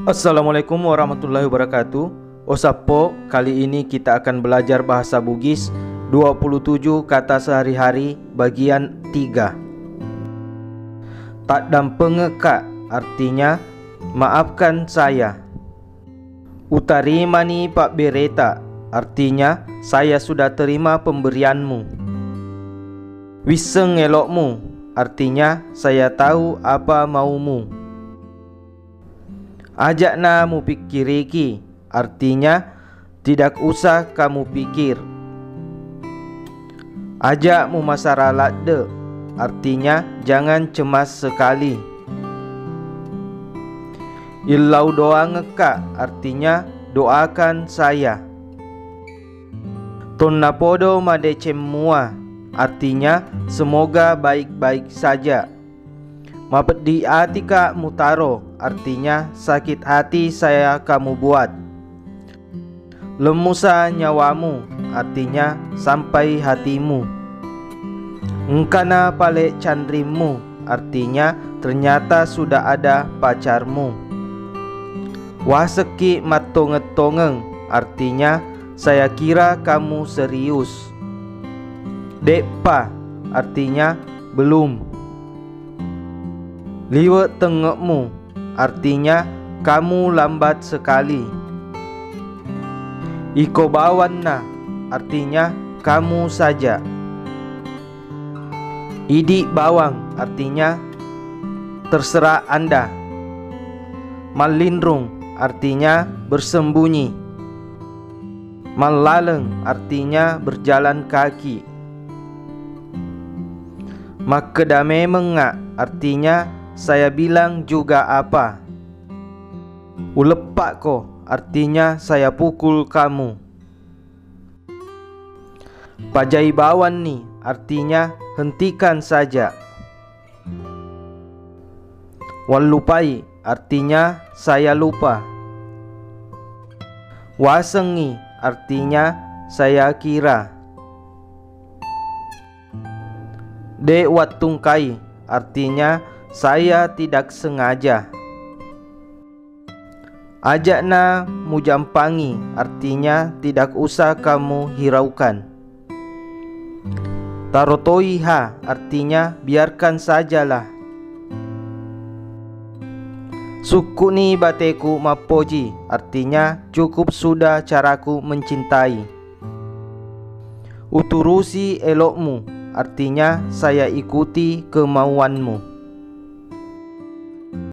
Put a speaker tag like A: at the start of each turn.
A: Assalamualaikum warahmatullahi wabarakatuh. Osapo, kali ini kita akan belajar bahasa Bugis 27 kata sehari-hari bagian 3. Tak dampengeka artinya maafkan saya. Utarimani Pak Bereta artinya saya sudah terima pemberianmu. Wiseng elokmu artinya saya tahu apa maumu. Ajakna mu pikiriki artinya tidak usah kamu pikir. Ajakmu masalah de artinya jangan cemas sekali. Illau doa ngeka artinya doakan saya. Tonnapodo madecemua artinya semoga baik-baik saja. Mapedi atika mutaro artinya sakit hati saya kamu buat. Lemusa nyawamu artinya sampai hatimu. Engkana pale candrimu artinya ternyata sudah ada pacarmu. Waseki matongeng artinya saya kira kamu serius. Dekpa artinya belum. Liwe tengokmu artinya kamu lambat sekali. Iko bawanna artinya kamu saja. Idi bawang artinya terserah Anda. Malindrung artinya bersembunyi. Malaleng artinya berjalan kaki. Makedame mengak artinya saya bilang juga apa. Ulepak ko artinya saya pukul kamu. Pajai bawan nih artinya hentikan saja. Walupai artinya saya lupa. Wasengi artinya saya kira. Dewat tungkai artinya saya tidak sengaja. Ajakna mujampangi artinya tidak usah kamu hiraukan. Tarotoiha artinya biarkan sajalah. Sukuni bateku mapoji artinya cukup sudah caraku mencintai. Uturusi elokmu artinya saya ikuti kemauanmu.